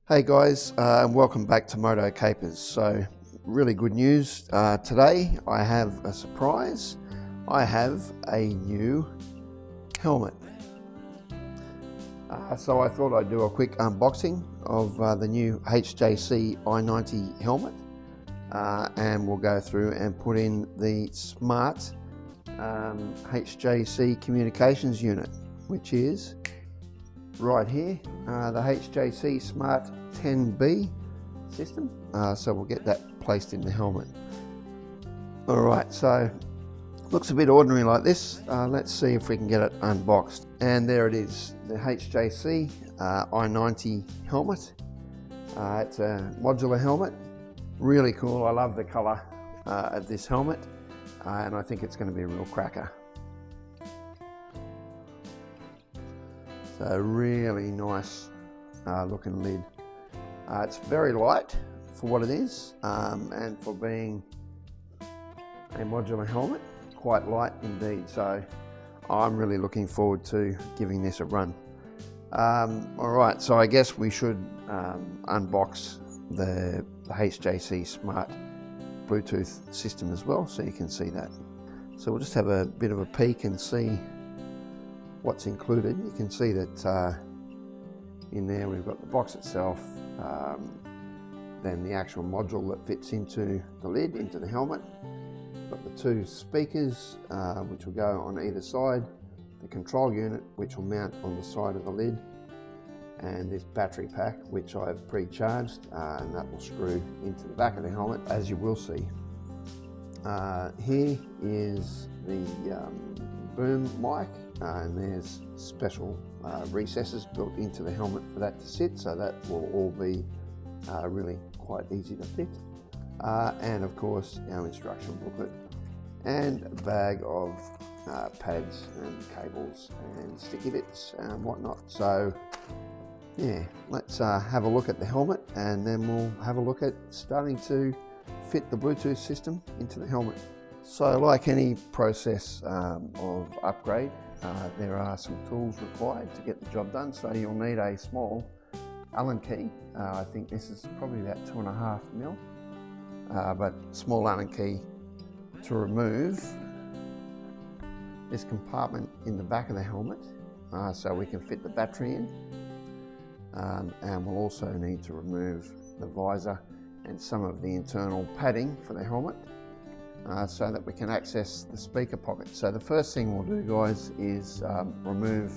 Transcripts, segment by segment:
Hey guys, and welcome back to Moto Capers. So really good news. Today I have a surprise. I have a new helmet. So I thought I'd do a quick unboxing of the new HJC i90 helmet, and we'll go through and put in the SMART HJC communications unit, which is right here, the HJC SMART 10B system. So we'll get that placed in the helmet. Alright, so looks a bit ordinary like this. Let's see if we can get it unboxed. And there it is, the HJC i90 helmet. It's a modular helmet. Really cool. I love the colour of this helmet, and I think it's going to be a real cracker. So really nice looking lid. It's very light for what it is, and for being a modular helmet, quite light indeed. So I'm really looking forward to giving this a run. Alright, so I guess we should unbox the HJC Smart Bluetooth system as well, so you can see that. So we'll just have a bit of a peek and see what's included. You can see that in there we've got the box itself, then the actual module that fits into the lid, into the helmet. We've got the two speakers which will go on either side, the control unit which will mount on the side of the lid, and this battery pack which I've pre-charged, and that will screw into the back of the helmet, as you will see. Here is the boom mic, and there's special recesses built into the helmet for that to sit, so that will all be really quite easy to fit. And of course our instruction booklet and a bag of pads and cables and sticky bits and whatnot. So yeah, let's have a look at the helmet, and then we'll have a look at starting to fit the Bluetooth system into the helmet. So like any process of upgrade, there are some tools required to get the job done. So you'll need a small Allen key. I think this is probably about 2.5 mil, but small Allen key to remove this compartment in the back of the helmet, so we can fit the battery in. And we'll also need to remove the visor and some of the internal padding for the helmet, so that we can access the speaker pocket. So the first thing we'll do, guys, is remove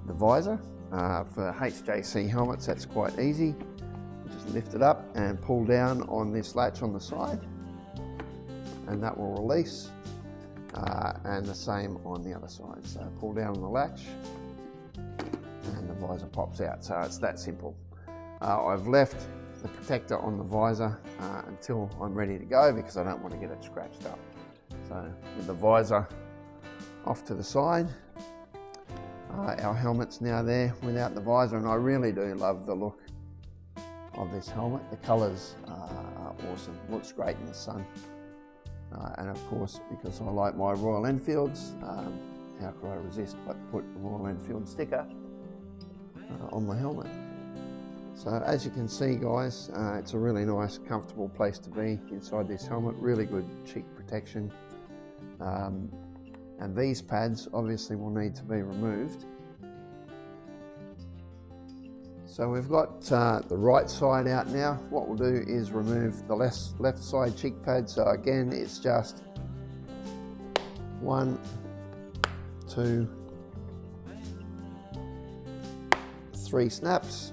the visor. For HJC helmets, that's quite easy. Just lift it up and pull down on this latch on the side, and that will release, and the same on the other side. So pull down on the latch and the visor pops out. So it's that simple. I've left the protector on the visor until I'm ready to go, because I don't want to get it scratched up. So with the visor off to the side, our helmet's now there without the visor, and I really do love the look of this helmet. The colours are awesome, looks great in the sun. And of course, because I like my Royal Enfields, how could I resist but put a Royal Enfield sticker on my helmet. So as you can see, guys, it's a really nice, comfortable place to be inside this helmet. Really good cheek protection. And these pads obviously will need to be removed. So we've got the right side out now. What we'll do is remove the left side cheek pad. So again, it's just 1, 2, 3 snaps.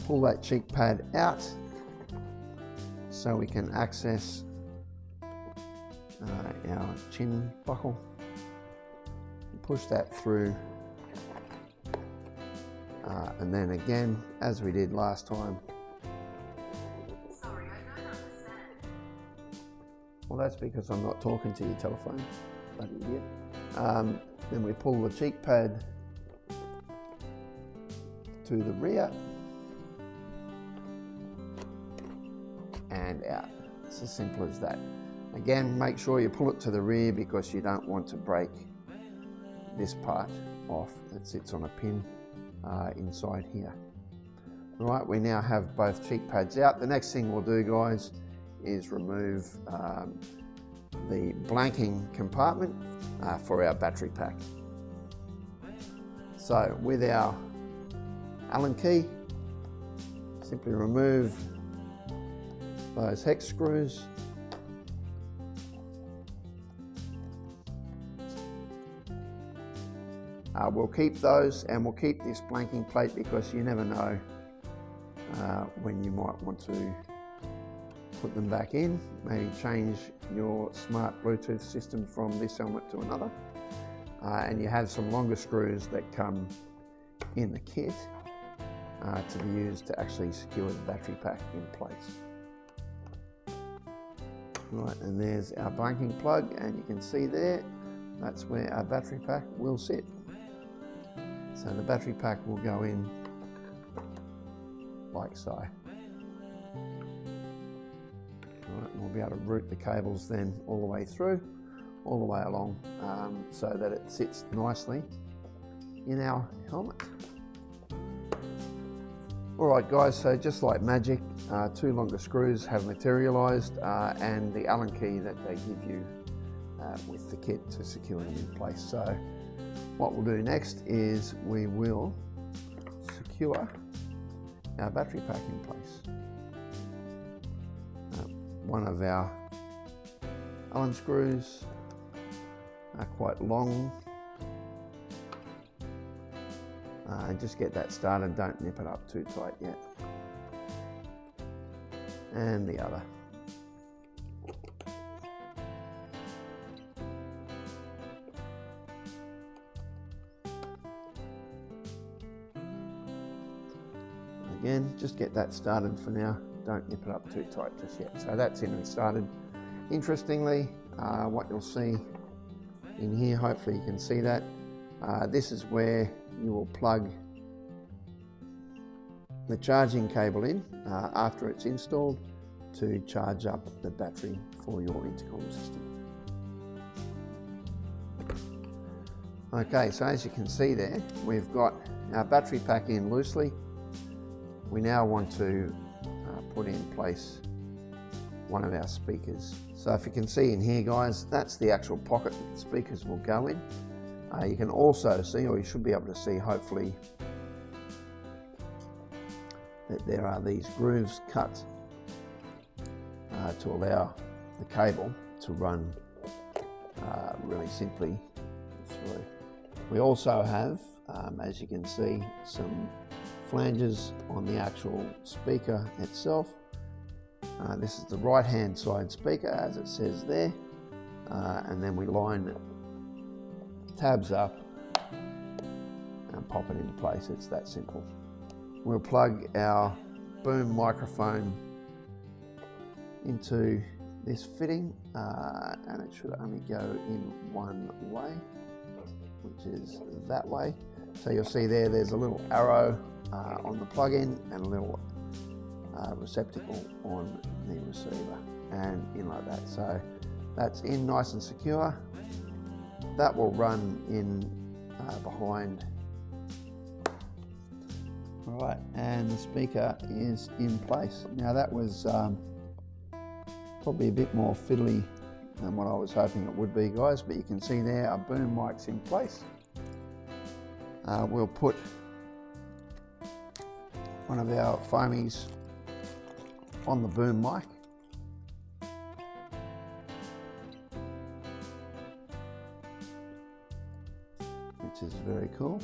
Pull that cheek pad out so we can access our chin buckle. Push that through, and then again, as we did last time. Sorry, I don't understand. Well, that's because I'm not talking to your telephone, bloody idiot. Then we pull the cheek pad to the rear, and out. It's as simple as that. Again, make sure you pull it to the rear because you don't want to break this part off that sits on a pin inside here. Right, we now have both cheek pads out. The next thing we'll do, guys, is remove the blanking compartment for our battery pack. So with our Allen key, simply remove those hex screws. We'll keep those, and we'll keep this blanking plate because you never know when you might want to put them back in. Maybe change your smart Bluetooth system from this helmet to another. And you have some longer screws that come in the kit to be used to actually secure the battery pack in place. Right, and there's our blanking plug, and you can see there, that's where our battery pack will sit. So the battery pack will go in like so. Right, we'll be able to route the cables then all the way through, all the way along, so that it sits nicely in our helmet. Alright guys, so just like magic, 2 longer screws have materialised, and the Allen key that they give you with the kit to secure them in place. So what we'll do next is we will secure our battery pack in place. One of our Allen screws are quite long, and just get that started, don't nip it up too tight yet. And the other. Again, just get that started for now. Don't nip it up too tight just yet. So that's in and started. Interestingly, what you'll see in here, hopefully you can see that, this is where you will plug the charging cable in after it's installed to charge up the battery for your intercom system. Okay, so as you can see there, we've got our battery pack in loosely. We now want to put in place one of our speakers. So if you can see in here, guys, that's the actual pocket that the speakers will go in. You can also see, or you should be able to see, hopefully, that there are these grooves cut to allow the cable to run really simply through. We also have, as you can see, some flanges on the actual speaker itself. This is the right hand side speaker, as it says there, and then we line the tabs up and pop it into place. It's that simple. We'll plug our boom microphone into this fitting, and it should only go in one way, which is that way. So you'll see there's a little arrow on the plug-in and a little receptacle on the receiver, and in like that. So that's in nice and secure. That will run in behind. Right, and the speaker is in place. Now that was probably a bit more fiddly than what I was hoping it would be, guys, but you can see there our boom mic's in place. We'll put one of our foamies on the boom mic. Which is very cool.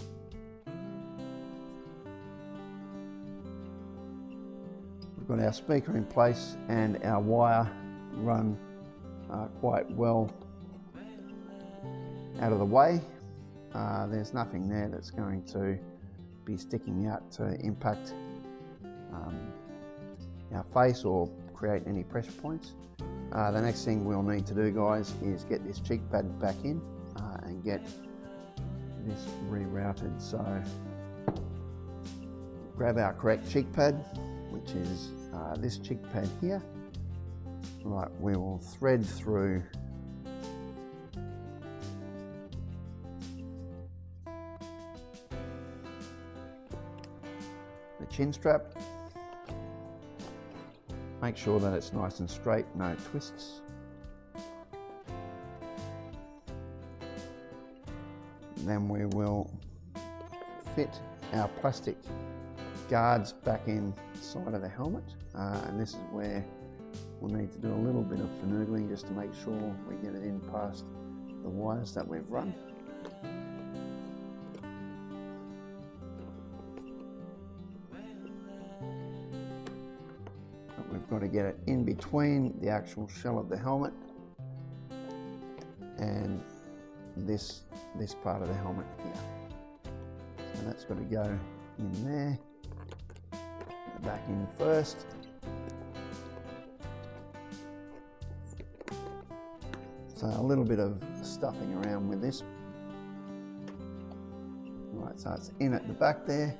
We've got our speaker in place and our wire run quite well out of the way. There's nothing there that's going to be sticking out to impact our face or create any pressure points. The next thing we'll need to do, guys, is get this cheek pad back in and get this rerouted. So grab our correct cheek pad, which is this cheek pad here, Right, we will thread through the chin strap. Make sure that it's nice and straight, no twists. Then we will fit our plastic guards back inside of the helmet, and this is where we'll need to do a little bit of finagling just to make sure we get it in past the wires that we've run. But we've got to get it in between the actual shell of the helmet and this part of the helmet here. So that's got to go in there, back in first. So a little bit of stuffing around with this. Right, so it's in at the back there.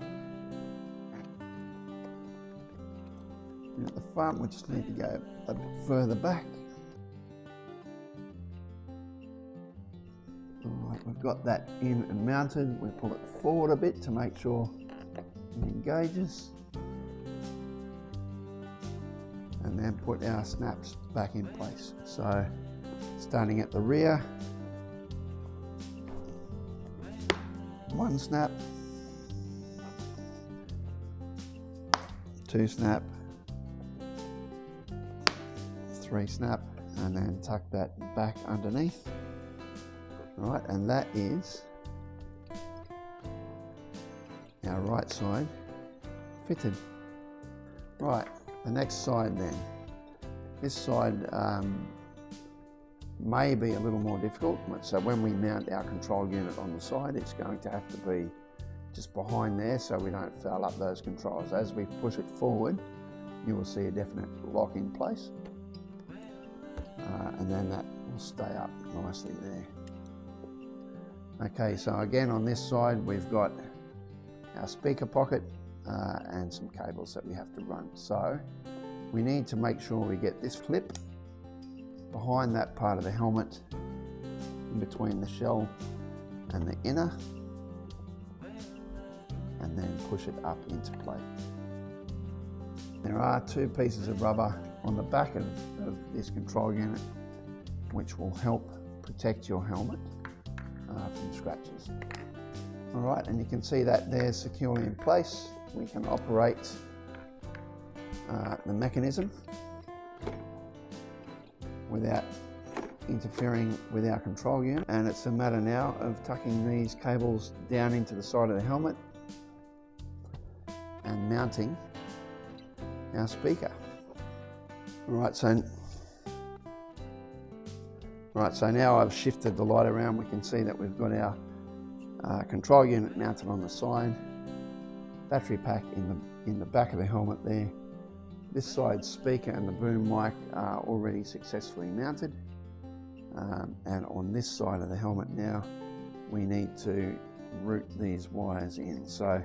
And at the front, we just need to go a bit further back. Alright, we've got that in and mounted. We pull it forward a bit to make sure it engages. And then put our snaps back in place. So starting at the rear, one snap, two snap, three snap, and then tuck that back underneath. All right, and that is our right side fitted. Right, the next side then. This side may be a little more difficult. So when we mount our control unit on the side, it's going to have to be just behind there so we don't foul up those controls. As we push it forward, you will see a definite lock in place. And then that will stay up nicely there. Okay, so again on this side, we've got our speaker pocket and some cables that we have to run. So we need to make sure we get this clip behind that part of the helmet, in between the shell and the inner, and then push it up into place. There are two pieces of rubber on the back of this control unit which will help protect your helmet from scratches. All right, and you can see that they're securely in place. We can operate the mechanism without interfering with our control unit, and it's a matter now of tucking these cables down into the side of the helmet and mounting our speaker. Right, so now I've shifted the light around. We can see that we've got our control unit mounted on the side, battery pack in the back of the helmet there. This side speaker and the boom mic are already successfully mounted. And on this side of the helmet now, we need to route these wires in. So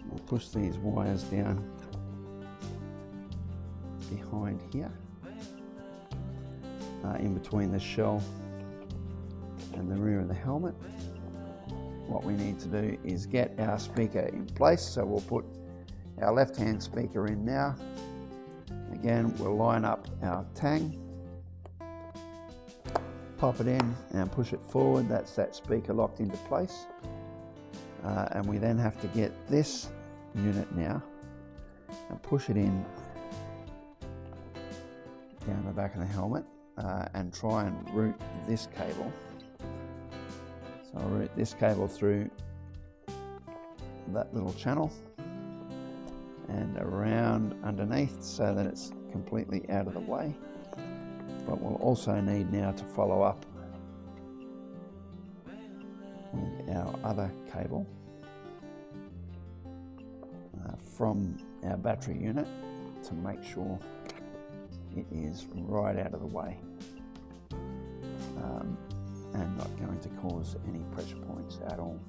we'll push these wires down behind here, in between the shell and the rear of the helmet. What we need to do is get our speaker in place. So we'll put our left-hand speaker in now. Again, we'll line up our tang, pop it in and push it forward. That's that speaker locked into place. And we then have to get this unit now and push it in down the back of the helmet and try and route this cable. So I'll route this cable through that little channel and around underneath so that it's completely out of the way. But we'll also need now to follow up with our other cable from our battery unit to make sure it is right out of the way and not going to cause any pressure points at all.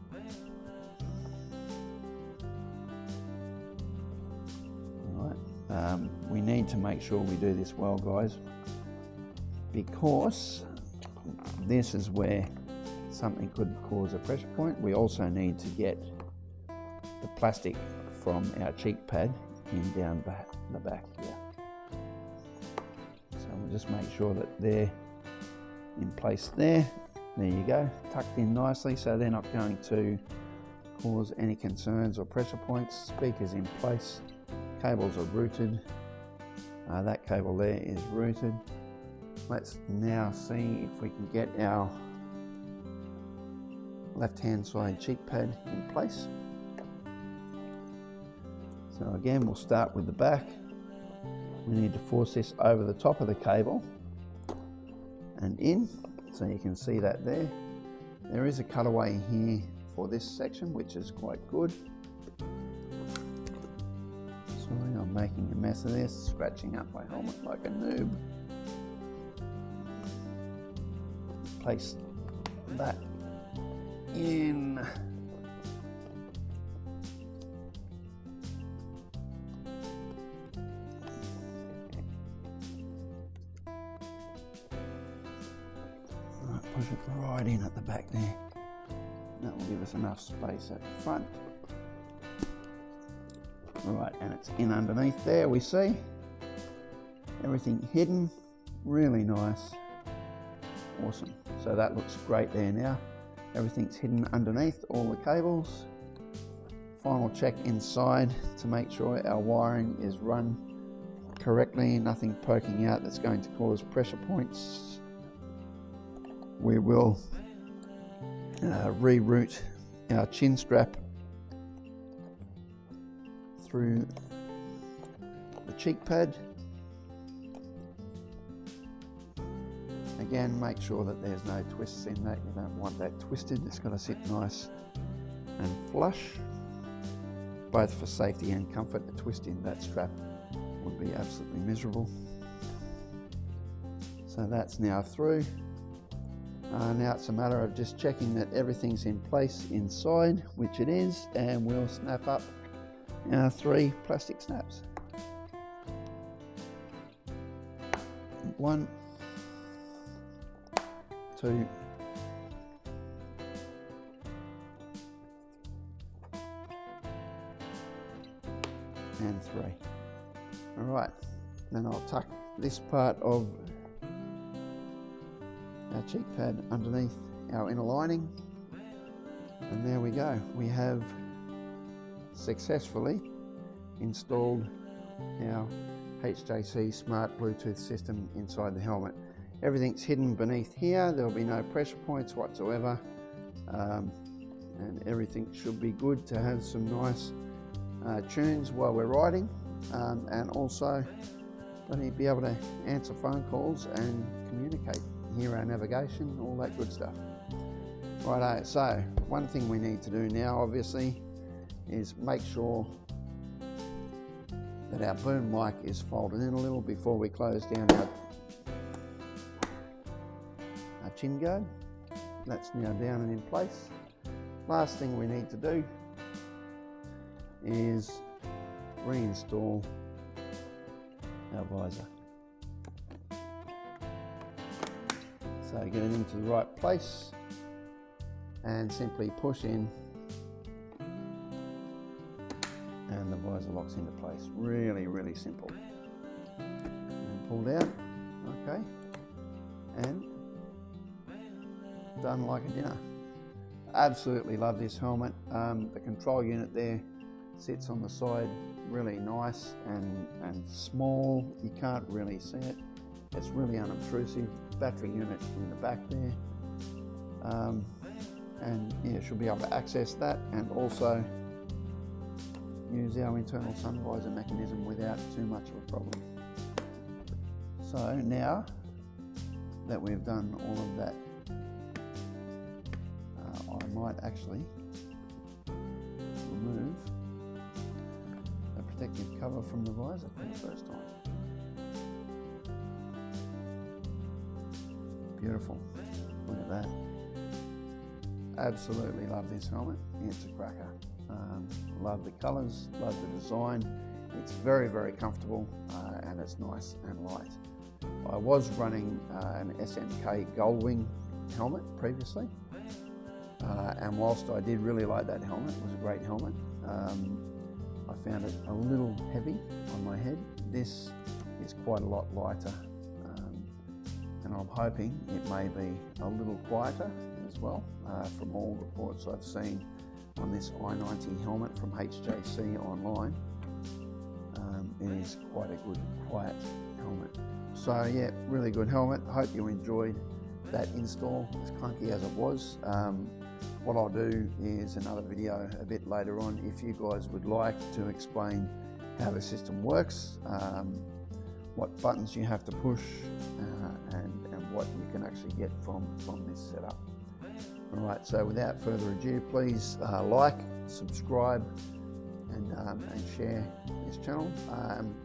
We need to make sure we do this well, guys, because this is where something could cause a pressure point. We also need to get the plastic from our cheek pad in down the back here. So we'll just make sure that they're in place there. There you go, tucked in nicely, so they're not going to cause any concerns or pressure points. Speakers in place, cables are routed. That cable there is routed. Let's now see if we can get our left-hand side cheek pad in place. So again, we'll start with the back. We need to force this over the top of the cable and in, so you can see that there. There is a cutaway here for this section, which is quite good. Sorry, I'm making a mess of this, scratching up my helmet like a noob. Place that in. Push it right in at the back there. That will give us enough space at the front. Right, and it's in underneath there, we see. Everything hidden, really nice. Awesome. So that looks great there now. Everything's hidden underneath, all the cables. Final check inside to make sure our wiring is run correctly, nothing poking out that's going to cause pressure points. We will reroute our chin strap through the cheek pad. Again, make sure that there's no twists in that. You don't want that twisted. It's got to sit nice and flush. Both for safety and comfort, a twist in that strap would be absolutely miserable. So that's now through. Now it's a matter of just checking that everything's in place inside, which it is, and we'll snap up our 3 plastic snaps. 1, 2, and 3. All right, then I'll tuck this part of our cheek pad underneath our inner lining, and there we go. We have successfully installed our HJC smart Bluetooth system inside the helmet. Everything's hidden beneath here. There'll be no pressure points whatsoever, and everything should be good to have some nice tunes while we're riding, and also be able to answer phone calls and communicate, hear our navigation, all that good stuff. Righto, so one thing we need to do now obviously is make sure that our boom mic is folded in a little before we close down our chin guard. That's now down and in place. Last thing we need to do is reinstall our visor. So get it into the right place and simply push in, and the visor locks into place. Really, really simple. And pull down, okay, and done like a dinner. Absolutely love this helmet. The control unit there sits on the side, really nice and small. You can't really see it. It's really unobtrusive. Battery unit in the back there, and yeah, should be able to access that and also use our internal sun visor mechanism without too much of a problem. So now that we've done all of that, I might actually remove the protective cover from the visor for the first time. Beautiful, look at that. Absolutely love this helmet, it's a cracker. Love the colours, love the design. It's very, very comfortable and it's nice and light. I was running an SMK Gullwing helmet previously, and whilst I did really like that helmet, it was a great helmet, I found it a little heavy on my head. This is quite a lot lighter, and I'm hoping it may be a little quieter as well. From all reports I've seen on this i90 helmet from HJC online, it is quite a good quiet helmet. So yeah, really good helmet. Hope you enjoyed that install, as clunky as it was. What I'll do is another video a bit later on if you guys would like to explain how the system works, what buttons you have to push, and what you can actually get from this setup. Alright, so without further ado, please like, subscribe, and share this channel.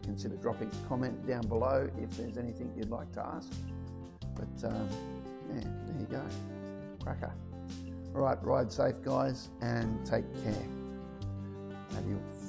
Consider dropping a comment down below if there's anything you'd like to ask. But yeah, there you go, cracker. Alright, ride safe guys, and take care. Adios.